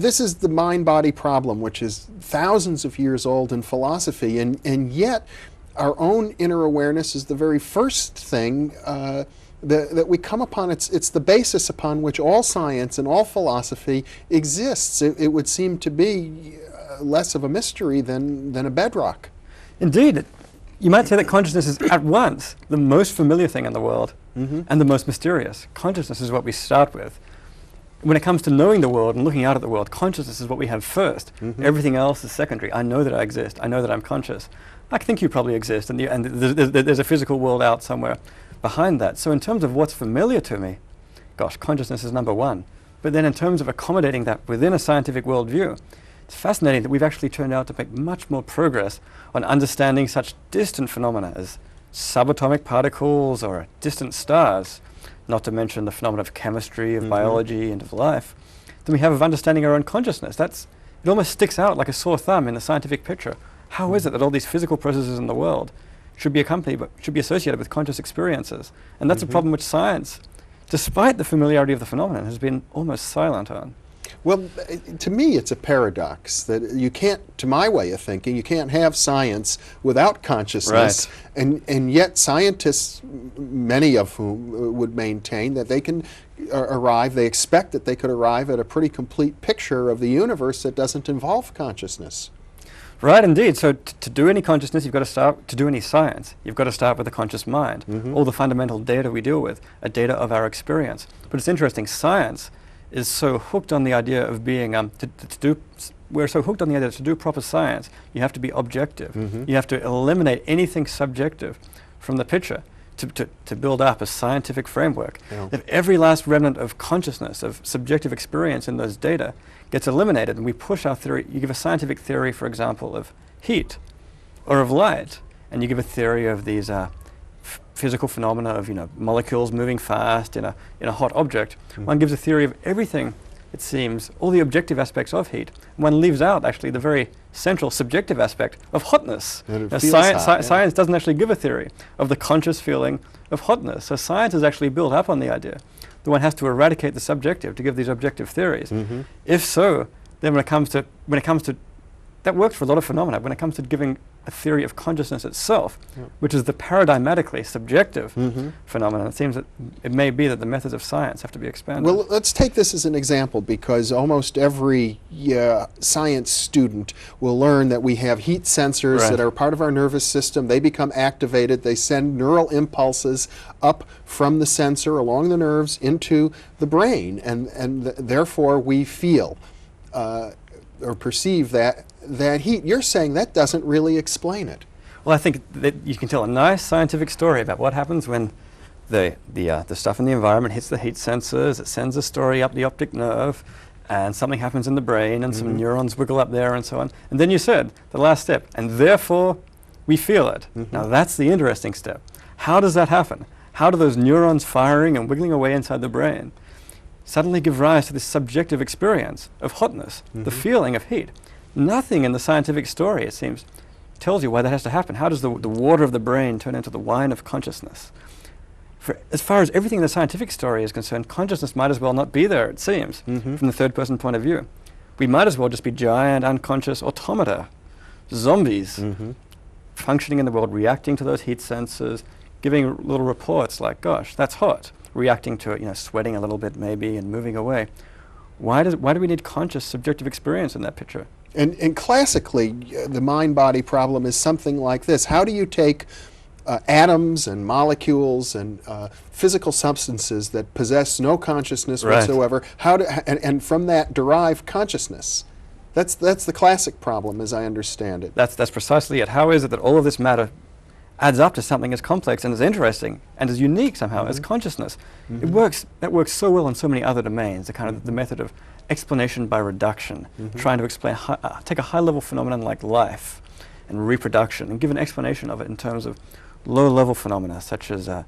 this is the mind-body problem, which is thousands of years old in philosophy, and yet our own inner awareness is the very first thing that we come upon. It's the basis upon which all science and all philosophy exists. It would seem to be less of a mystery than a bedrock. Indeed. You might say that consciousness is at once the most familiar thing in the world and the most mysterious. Consciousness is what we start with. When it comes to knowing the world and looking out at the world, consciousness is what we have first. Everything else is secondary. I know that I exist. I know that I'm conscious. I think you probably exist, and there's a physical world out somewhere behind that. So in terms of what's familiar to me, gosh, consciousness is number one. But then in terms of accommodating that within a scientific worldview, it's fascinating that we've actually turned out to make much more progress on understanding such distant phenomena as subatomic particles or distant stars, not to mention the phenomena of chemistry, of biology, and of life, than we have of understanding our own consciousness. It almost sticks out like a sore thumb in the scientific picture. How is it that all these physical processes in the world should be accompanied, but should be associated with conscious experiences? And that's a problem which science, despite the familiarity of the phenomenon, has been almost silent on. Well, to me, it's a paradox that you can't, to my way of thinking, you can't have science without consciousness, and yet scientists, many of whom would maintain that they can they expect that they could arrive at a pretty complete picture of the universe that doesn't involve consciousness. Right, indeed. So to do any consciousness, you've got to start, to do any science, you've got to start with the conscious mind. All the fundamental data we deal with are data of our experience. But it's interesting, science is so hooked on the idea of being, we're so hooked on the idea that to do proper science, you have to be objective. You have to eliminate anything subjective from the picture to build up a scientific framework. If every last remnant of consciousness, of subjective experience in those data gets eliminated, and we push our theory, you give a scientific theory, for example, of heat or of light, and you give a theory of these physical phenomena of molecules moving fast in a hot object. One gives a theory of everything, it seems, all the objective aspects of heat. One leaves out actually the very central subjective aspect of hotness. Science doesn't actually give a theory of the conscious feeling of hotness. So science is actually built up on the idea that one has to eradicate the subjective to give these objective theories. If so, then when it comes to that works for a lot of phenomena. When it comes to giving a theory of consciousness itself, which is the paradigmatically subjective phenomenon, it seems that it may be that the methods of science have to be expanded. Well, let's take this as an example, because almost every science student will learn that we have heat sensors that are part of our nervous system. They become activated. They send neural impulses up from the sensor along the nerves into the brain, and therefore we feel or perceive that heat. You're saying that doesn't really explain it. Well, I think that you can tell a nice scientific story about what happens when the stuff in the environment hits the heat sensors. It sends a story up the optic nerve, and something happens in the brain, and some neurons wiggle up there, and so on. And then you said the last step, and therefore we feel it. Now that's the interesting step. How does that happen? How do those neurons firing and wiggling away inside the brain suddenly give rise to this subjective experience of hotness, the feeling of heat? Nothing in the scientific story, it seems, tells you why that has to happen. How does the water of the brain turn into the wine of consciousness? As far as everything in the scientific story is concerned, consciousness might as well not be there, it seems, from the third-person point of view. We might as well just be giant, unconscious automata, zombies, functioning in the world, reacting to those heat sensors, giving little reports like, gosh, that's hot, reacting to it, sweating a little bit maybe and moving away. Why do we need conscious subjective experience in that picture? And classically, the mind-body problem is something like this. How do you take atoms and molecules and physical substances that possess no consciousness whatsoever, and from that derive consciousness? That's the classic problem, as I understand it. That's precisely it. How is it that all of this matter adds up to something as complex and as interesting and as unique somehow as consciousness? That works so well in so many other domains, the method of explanation by reduction, trying to explain, take a high-level phenomenon like life and reproduction and give an explanation of it in terms of low-level phenomena such as the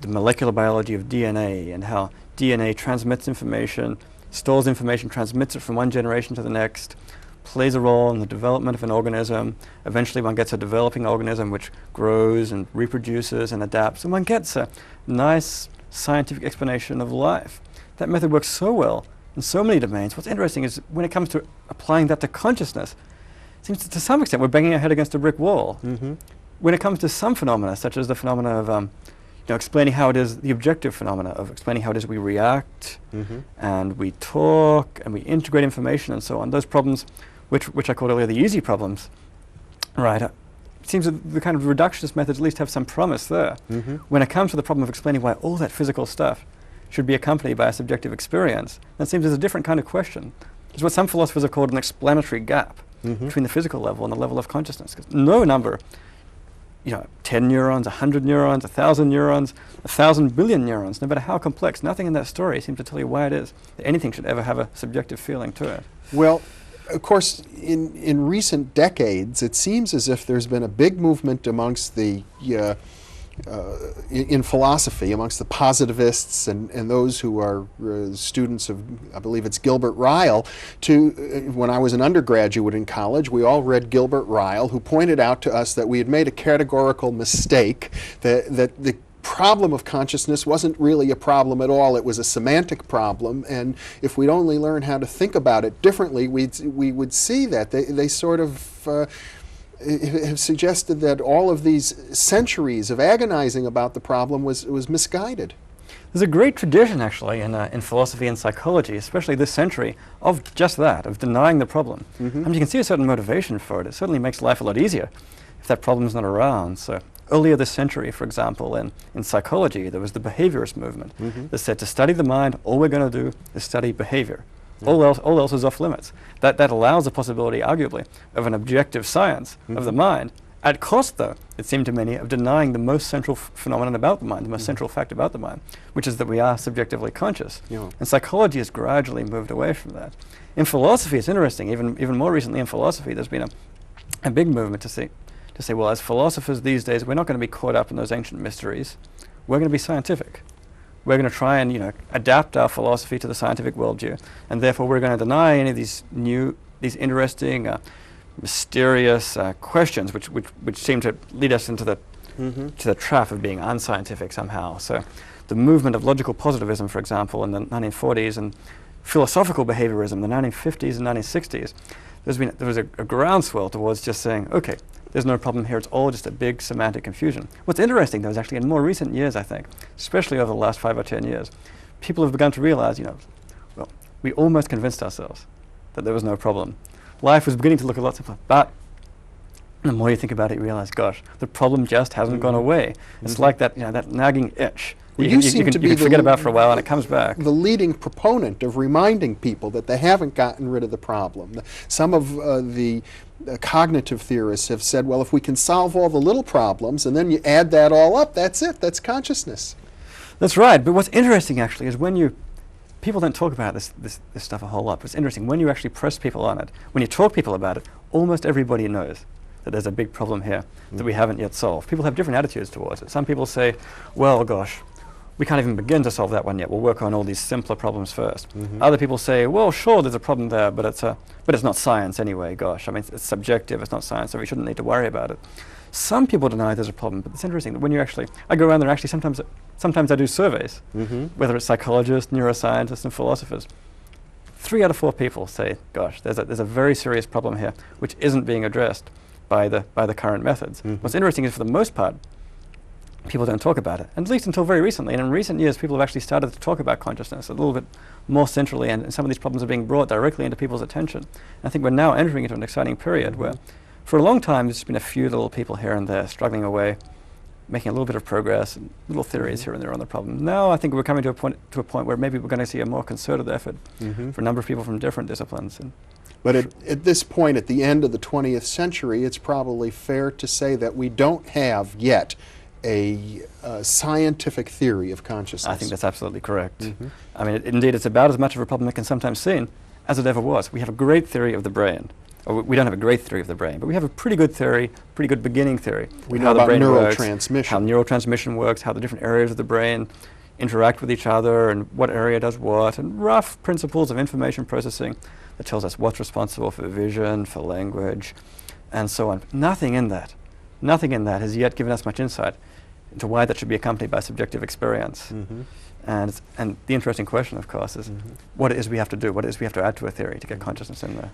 molecular biology of DNA and how DNA transmits information, stores information, transmits it from one generation to the next, plays a role in the development of an organism. Eventually one gets a developing organism which grows and reproduces and adapts, and one gets a nice scientific explanation of life. That method works so well in so many domains. What's interesting is when it comes to applying that to consciousness, it seems to some extent we're banging our head against a brick wall. When it comes to some phenomena, such as the phenomena of explaining how it is, the objective phenomena of explaining how it is we react and we talk and we integrate information and so on, those problems, which I called earlier the easy problems, right? It seems that the kind of reductionist methods at least have some promise there. When it comes to the problem of explaining why all that physical stuff should be accompanied by a subjective experience, that seems as a different kind of question. It's what some philosophers have called an explanatory gap between the physical level and the level of consciousness. 'Cause no number, 10 neurons, 100 neurons, 1,000 neurons, 1,000 billion neurons, no matter how complex, nothing in that story seems to tell you why it is that anything should ever have a subjective feeling to it. Well, of course, in recent decades, it seems as if there's been a big movement amongst the in philosophy, amongst the positivists and those who are students of, I believe it's Gilbert Ryle, when I was an undergraduate in college, we all read Gilbert Ryle, who pointed out to us that we had made a categorical mistake, that the problem of consciousness wasn't really a problem at all. It was a semantic problem, and if we'd only learn how to think about it differently, we would see that. They sort of have suggested that all of these centuries of agonizing about the problem was misguided. There's a great tradition, actually, in philosophy and psychology, especially this century, of just that, of denying the problem. I mean, you can see a certain motivation for it. It certainly makes life a lot easier if that problem's not around. So earlier this century, for example, in psychology, there was the behaviorist movement that said to study the mind, all we're going to do is study behavior. All else is off limits. That allows the possibility, arguably, of an objective science of the mind, at cost, though, it seemed to many, of denying the most central phenomenon about the mind, the most central fact about the mind, which is that we are subjectively conscious. And psychology has gradually moved away from that. In philosophy, it's interesting, even more recently in philosophy, there's been a big movement to say, well, as philosophers these days, we're not going to be caught up in those ancient mysteries. We're going to be scientific. We're going to try and adapt our philosophy to the scientific worldview, and therefore we're going to deny any of these interesting, mysterious questions, which seem to lead us into the trap of being unscientific somehow. So, the movement of logical positivism, for example, in the 1940s, and philosophical behaviorism in the 1950s and 1960s, there was a groundswell towards just saying, okay, there's no problem here, it's all just a big semantic confusion. What's interesting, though, is actually in more recent years, I think, especially over the last 5 or 10 years, people have begun to realize, well, we almost convinced ourselves that there was no problem. Life was beginning to look a lot simpler, but the more you think about it, you realize, gosh, the problem just hasn't gone away. It's like that, that nagging itch. Well, you can forget about for a while and it comes back. The leading proponent of reminding people that they haven't gotten rid of the problem. Some of the cognitive theorists have said, well, if we can solve all the little problems and then you add that all up, that's it, that's consciousness. That's right, but what's interesting actually is people don't talk about this stuff a whole lot, but it's interesting, when you actually press people on it, when you talk people about it, almost everybody knows that there's a big problem here that we haven't yet solved. People have different attitudes towards it. Some people say, well, gosh, we can't even begin to solve that one yet. We'll work on all these simpler problems first. Other people say, well, sure, there's a problem there, but it's not science anyway, gosh. I mean, it's subjective, it's not science, so we shouldn't need to worry about it. Some people deny there's a problem, but it's interesting that when I go around there, actually sometimes I do surveys, whether it's psychologists, neuroscientists, and philosophers. 3 out of 4 people say, gosh, there's a very serious problem here, which isn't being addressed by the current methods. What's interesting is, for the most part, people don't talk about it, and at least until very recently. And in recent years, people have actually started to talk about consciousness a little bit more centrally, and some of these problems are being brought directly into people's attention. And I think we're now entering into an exciting period where, for a long time, there's been a few little people here and there struggling away, making a little bit of progress, and little theories here and there on the problem. Now I think we're coming to a point where maybe we're going to see a more concerted effort for a number of people from different disciplines. But at this point, at the end of the 20th century, it's probably fair to say that we don't have yet a scientific theory of consciousness. I think that's absolutely correct. I mean, indeed, it's about as much of a problem that can sometimes seem as it ever was. We have a great theory of the brain. Or we don't have a great theory of the brain, but we have a pretty good theory, pretty good beginning theory. We know about neurotransmission. How neurotransmission works, how the different areas of the brain interact with each other, and what area does what, and rough principles of information processing that tells us what's responsible for vision, for language, and so on. Nothing in that has yet given us much insight into why that should be accompanied by subjective experience. And the interesting question, of course, is what it is we have to do, what it is we have to add to a theory to get consciousness in there.